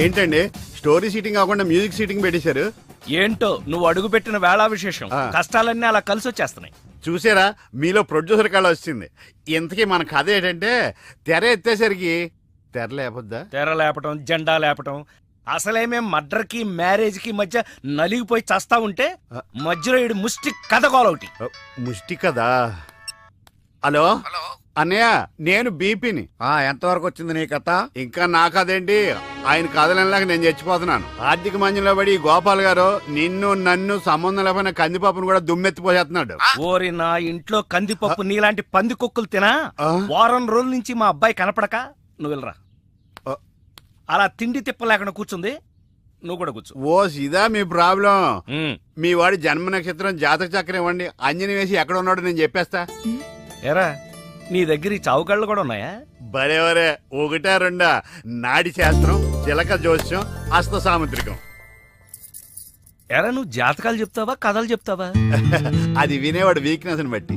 ఏంటండి story seating కాకుండా music seating పెట్టేశారు? ఏంటో నువ్వు అడుగు పెట్టిన వేళా విశేషం కష్టాలన్నీ అలా కలిసి వచ్చేస్తున్నాయి. చూసారా, మీలో ప్రొడ్యూసర్ కళ వచ్చింది. ఇంతకీ మన కథ ఏంటంటే, తెర ఎత్తేసరికి తెర లేపొద్దా? తెర లేపటం, జెండా లేపటం, అసలేమే మర్డర్ కి మ్యారేజ్ కి మధ్య నలిగిపోయి చస్తా ఉంటే మధ్యలో ఈడు ముష్టి కథ కోలొకటి. ముష్టి కదా. హలో అన్నయ్య, నేను బీపీని. ఎంతవరకు వచ్చింది నీ కథ? ఇంకా నా కథేంటి, ఆయన కథలలాగా నేను చచ్చిపోతున్నాను. ఆర్థిక మంజంలో పడి గోపాల్ గారు నిన్ను నన్ను సంబంధం లేకపోయినా కందిపప్పును కూడా దుమ్మెత్తిపోసేస్తున్నాడు. ఓరి నా ఇంట్లో కందిపప్పు నీలాంటి పంది కుక్కలు తినా వారం రోజుల నుంచి మా అబ్బాయి కనపడక నువ్వు వెళ్ళరా. అలా తిండి తిప్ప లేకుండా కూర్చుంది, నువ్వు కూడా కూర్చో. ఓ ఇదా మీ ప్రాబ్లం? మీ వాడి జన్మ నక్షత్రం జాతక చక్రం ఇవ్వండి, అంజని వేసి ఎక్కడ ఉన్నాడో నేను చెప్పేస్తా. ఎరా నీ దగ్గర ఈ చావుకాళ్ళు కూడా ఉన్నాయా? బరేవరే, ఒకటా రెండా? నాడి శాస్త్రం, చిలక జోస్యం, హస్త సాముద్రికం. ఎరా నువ్వు జాతకాలు చెప్తావా కథలు చెప్తావా? అది వినేవాడు వీక్నెస్ ని బట్టి.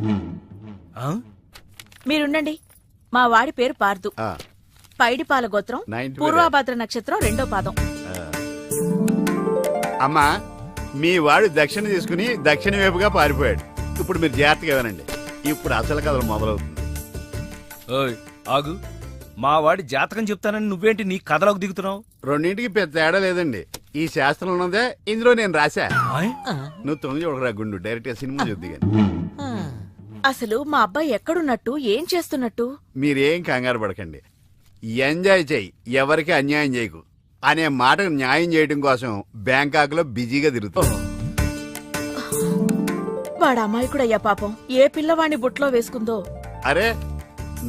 మీరుండండి. మా వాడి పేరు పార్దు, పైడిపాల గోత్రం, పూర్వభాద్ర నక్షత్రం 2వ పాదం. అమ్మా, మీ వాడు దక్షిణ తీసుకుని దక్షిణ వైపుగా పారిపోయాడు. ఇప్పుడు మీరు జాగ్రత్తగా వినండి, ఇప్పుడు అసలు కథలు మొదలవుతుంది. ఓయ్ ఆగు, మా వాడి జాతకం చెప్తానని నువ్వేంటి నీ కథలోకి దిగుతున్నావు? రెండింటికి పెద్ద తేడా లేదండి. ఈ శాస్త్రం ఉన్నదే ఇందులో నేను రాశా. నువ్వు 9 చూడరా గుండు, డైరెక్ట్ గా సినిమా చూద్ది. అసలు మా అబ్బాయి ఎక్కడున్నట్టు, ఏం చేస్తున్నట్టు? మీరేం కంగారు పడకండి. ఎంజాయ్ చెయ్యి, ఎవరికి అన్యాయం చేయకు అనే మాటకు న్యాయం చేయడం కోసం బ్యాంకాక్ లో బిజీగా తిరుగుతాం. వాడు అమాయకుడయ్యా పాపం, ఏ పిల్లవాణ్ణి బుట్లో వేసుకుందో. అరే,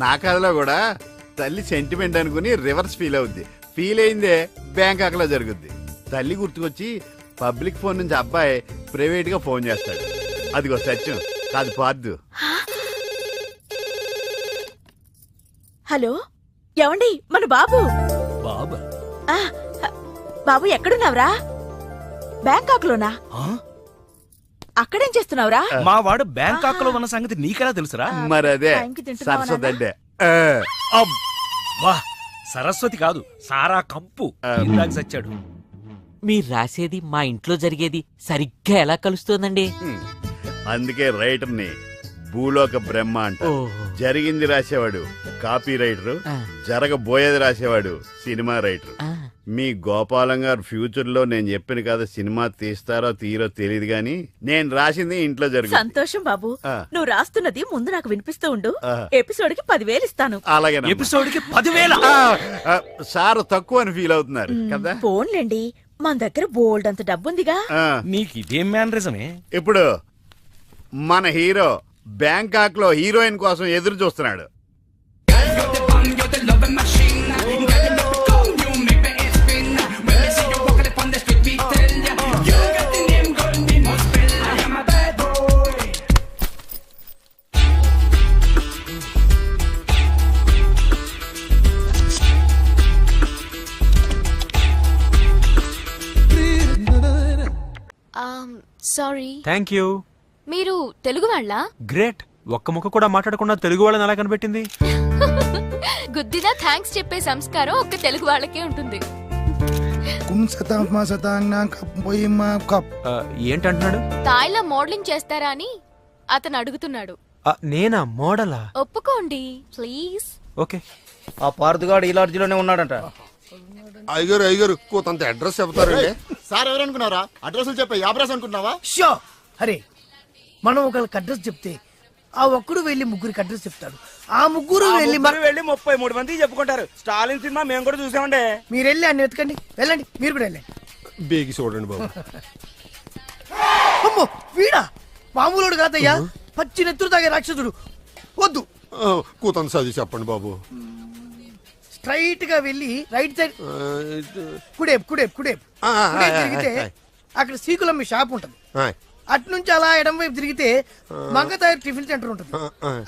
నా కథలో కూడా తల్లి సెంటిమెంట్ అనుకుని రివర్స్ ఫీల్ అవుద్ది. ఫీల్ అయిందే బ్యాంకాక్ లో జరుగుద్ది. తల్లి గుర్తుకొచ్చి పబ్లిక్ ఫోన్ నుంచి అబ్బాయి ప్రైవేట్ గా ఫోన్ చేస్తాడు. అదిగో సత్యం, కాదు పార్దు. హలో, ఎవండి మన బాబు? బాబా? బాబు ఎక్కడున్నావురా? బ్యాంకాక్ లోనా? అక్కడేం చేస్తున్నావురా? మా వాడు బ్యాంకాక్ లో ఉన్న సంగతి నీకెలా తెలుసురా? మరదే సరస్వతి. వా, సరస్వతి కాదు, సారా కంపు. ఇందాక చచ్చాడు. మీరు రాసేది మా ఇంట్లో జరిగేది సరిగ్గా ఎలా కలుస్తోందండి? అందుకే రైటర్ ని భూలోక బ్రహ్మ అంట. జరిగింది రాసేవాడు కాపీ రైటర్, జరగబోయేది రాసేవాడు సినిమా రైటర్. మీ గోపాలం గారు ఫ్యూచర్ లో నేను చెప్పిన కదా సినిమా తీస్తారో తీరో తెలియదు గాని నేను రాసింది ఇంట్లో జరుగుతుంది. సంతోషం బాబు, నువ్వు రాస్తున్నది ముందు నాకు వినిపిస్తూ ఉండు. ఎపిసోడ్ కి 10,000 ఇస్తాను. అలాగే. ఎపిసోడ్ కి 10,000? సార్ తక్కువ అని ఫీల్ అవుతున్నారు కదా? ఫోన్లేండి, మన దగ్గర బోల్డ్ అంత డబ్బుందిగా. నీకు ఇదేం మేనరిజమే? ఇప్పుడు మన హీరో బ్యాంకాక్ లో హీరోయిన్ కోసం ఎదురు చూస్తున్నాడు. సారీ. Thank you. మీరు తెలుగు వాళ్ళా? గ్రేట్. ఒక్క ముక్క కూడా మాట్లాడకుండా తెలుగు వాళ్ళని ఎలా కనిపెట్టింది? గుద్దిదా థ్యాంక్స్ చెప్పే సంస్కారం ఒక్క తెలుగు వాళ్ళకే ఉంటుంది. ఏంటంటున్నాడు? తాయిలా మోడలింగ్ చేస్తారా అని అతను అడుగుతున్నాడు. నేనా మోడలా? ఒప్పుకోండి ప్లీజ్. ఓకే. ఆ పార్దుగాడు ఈ లాడ్జిలోనే ఉన్నాడంట. అయ్యగారు కొంత అడ్రస్ చెప్తారండి. సార్ ఎవరనుకున్నారా? అడ్రస్ చెప్పే యాబ్రాస్ అనుకుంటున్నావా? షో అరే, మనం ఒకరికి అడ్రస్ చెప్తే ఆ ఒక్కడు వెళ్ళి ముగ్గురికి అడ్రస్ చెప్తాడు. ఆ ముగ్గురు వెళ్ళి 33 మంది చెప్పుకుంటారు. స్టాలిన్ సినిమా మేము కూడా చూసామండి. మీరు వెళ్ళి అన్ని వెతకండి, వెళ్ళండి. మీరు కూడా వెళ్ళండి. బేగి చూడండి బాబు. అమ్మో, వీడా? మామూలుడు కాదయ్యా, పచ్చి నెత్తురు తాగే రాక్షసుడు. వద్దు, కూతంత చదివి చెప్పండి బాబు. స్ట్రైట్ గా వెళ్ళి రైట్ సైడ్ కుడేపు కుడేపు కుడేపు తిరిగితే అక్కడ సీకులమ్మి షాప్ ఉంటది. అటు నుంచి అలా ఎడం వైపు తిరిగితే మంగతాయి టిఫిన్ సెంటర్ ఉంటుంది.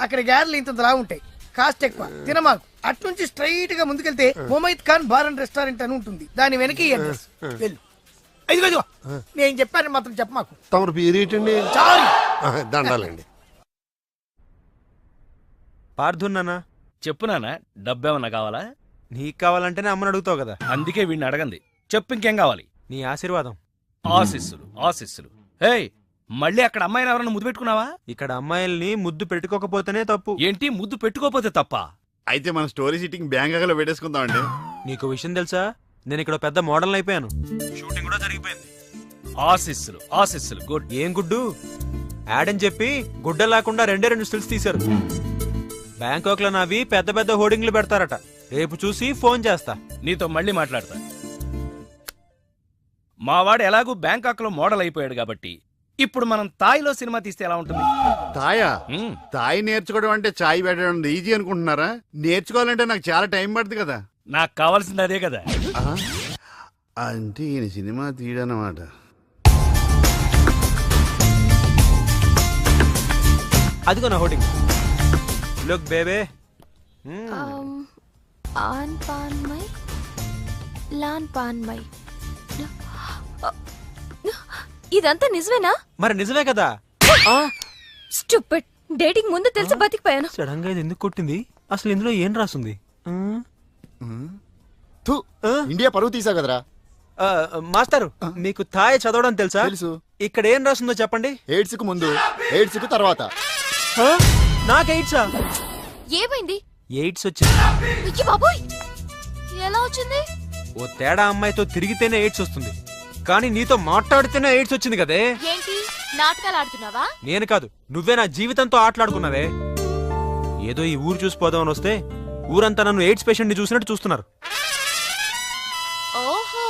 అక్కడ గ్యారెలు ఇంత లా ఉంటాయి, కాస్ట్ ఎక్కువ, తినమాకు. అటు నుంచి స్ట్రైట్ గా ముందుకెళ్తే Mumaith Khan bar and restaurant అని ఉంటుంది. దాని వెనక ఈ అడ్రస్. వెళ్ళు. ఇదిగో నేను చెప్పాను మాత్రం చెప్పమాకు. తమరు పేరేటండి? చాలు, దండాలండి. పార్థున్నానా? చెప్పు నాన్న, డబ్బేమన్నా కావాలా? నీకు కావాలంటేనే అమ్మని అడుగుతావు కదా. అందుకే వీడిని అడగంది. చెప్పు ఇంకేం కావాలి? నీ ఆశీర్వాదం. ఆశీస్సులు ఆశీస్సులు. హేయ్, మళ్ళీ అక్కడ అమ్మాయిని ఎవరన్నా ముద్దు పెట్టుకున్నావా? ఇక్కడ అమ్మాయిల్ని ముద్దు పెట్టుకోకపోతేనే తప్పు. ఏంటి ముద్దు పెట్టుకోపోతే తప్ప? అయితే మన స్టోరీ సిట్టింగ్ బ్యాంకాక్లో పెట్టేసుకుందామండి. నీకు విషయం తెలుసా, నేను ఇక్కడ పెద్ద మోడల్ అయిపోయాను. షూటింగ్ కూడా జరిగిపోయింది. ఆశీస్సులు ఆశీస్సులు. గుడ్. ఏం గుడ్డు? యాడ్ అని చెప్పి గుడ్డ లేకుండా 2 స్టిల్స్ తీశారు. బ్యాంకాక్ లో నావి పెద్ద పెద్ద హోర్డింగ్లు పెడతారట. రేపు చూసి ఫోన్ చేస్తా. నీతో మళ్ళీ మాట్లాడతా. మావాడు ఎలాగూ బ్యాంకాక్ లో మోడల్ అయిపోయాడు కాబట్టి ఇప్పుడు మనం తాయిలో సినిమా తీస్తే ఎలా ఉంటుంది? తాయా? తాయి నేర్చుకోవడం అంటే చాయ్ పెట్టడం ఈజీ అనుకుంటున్నారా? నేర్చుకోవాలంటే నాకు చాలా టైం పడుతుంది కదా. నాకు కావాల్సింది అదే కదా. అంటే ఈయన సినిమా తీయడనమాట. అదిగో నా హోర్డింగ్. Look baby. ఆన్ పాన్ మై లాన్ పాన్ మై. ఇదంతా నిజమేనా? మరి నిజమే కదా. స్టూపిడ్. డేటింగ్ ముందు తెలిసి బతికిపోయాను. సడన్ గా ఇది ఎందుకు కొట్టింది? అసలు ఇందులో ఏం రాసుంది? ఇండియా పరువు తీసా కదరా. మాస్టర్, మీకు థాయ్ చదవడం తెలుసా? తెలుసు. ఇక్కడ ఏం రాస్తుందో చెప్పండి. ఎయిడ్స్ కు ముందు, ఎయిడ్స్ కు తర్వాత. నాకు ఎయిడ్సా? ఏమైంది? ఎయిడ్స్ వచ్చింది. అయ్యో బాబోయ్, ఎలా వచ్చింది? ఓ తేడా అమ్మాయితో తిరిగితేనే ఎయిడ్స్ వస్తుంది, కానీ నీతో మాట్లాడితేనే ఎయిడ్స్ వచ్చింది కదే. ఏంటి నాటకాలు ఆడుతున్నావా? నేను కాదు, నువ్వే నా జీవితంతో ఆటలాడుకున్నావే. ఏదో ఈ ఊరు చూసిపోదామని వస్తే ఊరంతా నన్ను ఎయిడ్స్ పేషెంట్ ని చూసినట్టు చూస్తున్నారు. ఓహో,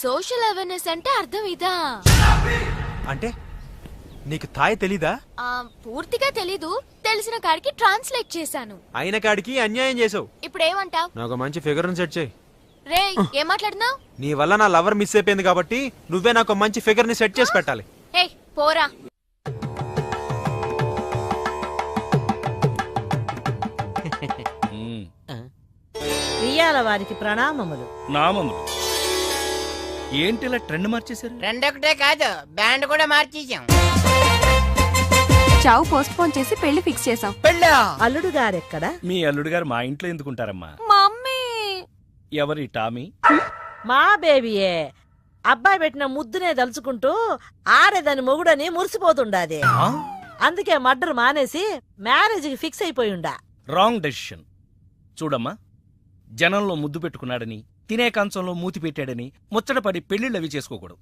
సోషల్ అవేర్నెస్ అంటే అర్థం ఇదా? అంటే నీకు థాయ్ తెలీదా? పూర్తిగా తెలీదు, తెలిసిన కాడికి ట్రాన్స్లేట్ చేశాను. అయిన కాడికి అన్యాయం చేసావు. ఇప్పుడు ఏమంటావ్? నాకు మంచి ఫిగర్ సెట్ చేయి. రే, ఏం మాట్లాడుతున్నావు? నీ వల్ల నా లవర్ మిస్ అయిపోయింది కాబట్టి నువ్వే నాకు మంచి ఫిగర్ ని సెట్ చేసి పెట్టాలి. ఏ పోరా. ఇయ్యాల వారికి ప్రణామములు. నామములు. ఏంటి ఇలా ట్రెండ్ మార్చేశారు? రెండొకటే కాదు, బ్యాండ్ కూడా మార్చేసాం. చావు పోస్ట్ పోన్ చేసి పెళ్లి ఫిక్స్ చేసాం. పెళ్ళా? అల్లుడు గారెక్కడా? మీ అల్లుడు గారు మా ఇంట్లో ఎందుకుంటారమ్మా? మమ్మీ. ఎవరి టామీ? మా బేబీయే. అబ్బాయి పెట్టిన ముద్దునే దలుచుకుంటూ ఆడేదాని మొగుడని మురిసిపోతుండాది. అందుకే మర్డర్ మానేసి మ్యారేజ్ కి ఫిక్స్ అయిపోయిండా. Wrong decision. చూడమ్మా, జనంలో ముద్దు పెట్టుకున్నాడని, తినే కంచంలో మూతి పెట్టాడని ముచ్చటపడి పెళ్లిళ్ళవి చేసుకోకూడదు.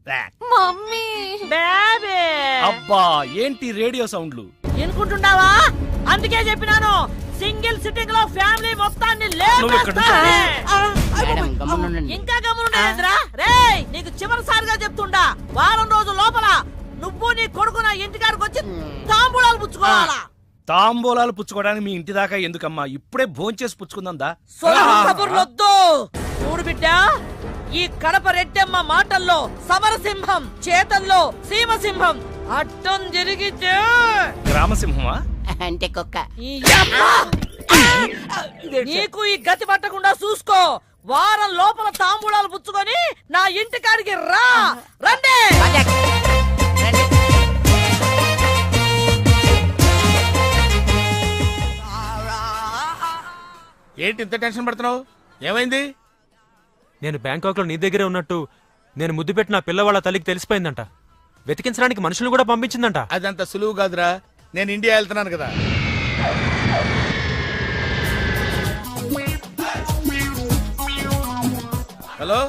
మమ్మీ. బేబీ. అబ్బా, ఏంటి రేడియో సౌండ్లు ఎనుకుంటున్నావా? అందుకే చెప్పినాను, సింగిల్ సిట్టింగ్ లో ఫ్యామిలీ మొత్తాన్ని ఇంకా గమనుండేంద్రా. రేయ్, నీకు చివరిసారిగా చెప్తుండా, వారం రోజుల లోపల నువ్వు నీ కొడుకు నా ఇంటికాడికి వచ్చి తాంబూలాలు పుచ్చుకోవాలా. తాంబూలాలు పుచ్చుకోవడానికి మీ ఇంటి దాకా ఎందుకమ్మా? ఇప్పుడే భోంచేసి పుచ్చుకుందా. కబుర్లొద్దు. చూడు బిడ్డా, ఈ కడప రెడ్డమ్మ మాటల్లో సమరసింహం, చేతల్లో సీమసింహం. అడ్డం జరిగితే గ్రామసింహమా? అంటే కుక్క. నీకు ఈ గతి పట్టకుండా చూసుకో. వారం లోపల తాంబూలాలు పుచ్చుకొని నా ఇంటికాడికి రా. రండి. ఏంటి ఇంత టెన్షన్ పడుతున్నావు? ఏమైంది? నేను బ్యాంకాక్ లో నీ దగ్గరే ఉన్నట్టు నేను ముద్దు పెట్టిన పిల్లవాళ్ళ తల్లికి తెలిసిపోయిందంట. వెతికించడానికి మనుషులను కూడా పంపించిందంట. అదంత సులువు కాదురా. నేను ఇండియా వెళ్తున్నాను కదా. హలో,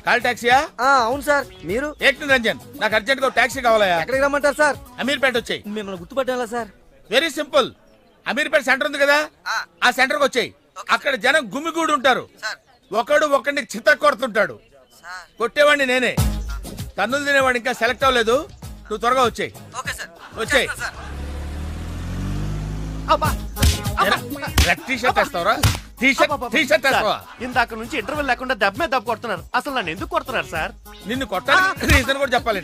కాల్ టాక్సీయా? అవును సార్. మీరు? ఏక్ నిరంజన్, నాకు అర్జెంట్ గా టాక్సీ కావాలయా. ఎక్కడికి రమ్మంటారు సార్? అమీర్పేట వచ్చాయి. మిమ్మల్ని గుర్తుపట్టాలా sir? Very simple. Ameerpet center ఉంది కదా, ఆ సెంటర్ కి వచ్చాయి. అక్కడ జనం గుమిగూడి ఉంటారు. ఒకడు ఒకడిని చిత్త కొడుతుంటాడు. కొట్టేవాడిని నేనే. తన్నులు తినేవాడు ఇంకా సెలెక్ట్ అవ్వలేదు. నువ్వు త్వరగా వచ్చాయి. వచ్చాయి. ఇందాక నుంచి ఇంటర్వెల్ లేకుండా దెబ్బ మీద దెబ్బ కొడుతున్నారు. అసలు నన్ను ఎందుకు కొడుతున్నారు సార్? నిన్ను కొట్టాలి రీజన్ కూడా చెప్పాలి.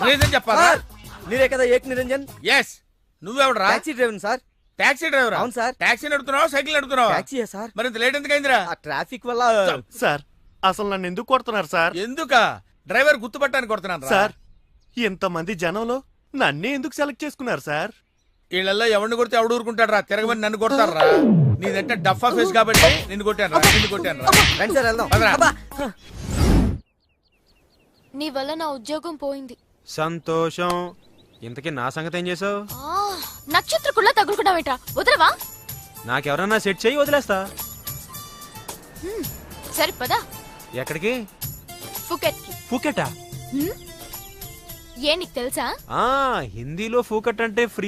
రీజన్ చెప్పాలా? మీరే కదా ఏక్ నిరంజన్? ఎస్. నువ్వెవడరా? Taxi driver sir. Taxi driver? అవును సార్. టాక్సీ నడుపుతున్నావా, సైకిల్ నడుపుతున్నావా? Taxi sir. మరి ఇంత లేట్ ఎందుకైందిరా? ట్రాఫిక్ వల్ల సార్. అసలు నన్ను ఎందుకు కొడుతున్నారు సార్? ఎందుకా? డ్రైవర్ గుర్తుపట్టడానికి కొడుతున్నాను సార్. ఇంతమంది జనంలో నన్నే ఎందుకు సెలెక్ట్ చేసుకున్నారు సార్? వీళ్ళల్లో ఎవరిని కొడితే ఎవడు ఊరుకుంటాడు రా? తిరగమని నన్ను కొడతారా? నీదంటే డఫా ఫేస్ కాబట్టి నిన్ను కొట్టాను పదరా. నీ వల్ల నా ఉద్యోగం పోయింది. సంతోషం. ఇంతకీ నా సంగతి ఏం చేసావు? నక్షత్రకుల్లా తగులుకున్నావేట్రా, వదలవా? నాకెవరన్నా సెట్ చేయి వదిలేస్తా. సరే పదా. ఎక్కడికి? ఫుకెట్ కి. ఫుకెటా? ఏ నీకు తెలుసా? హిందీలో ఫూకట్ అంటే ఫ్రీ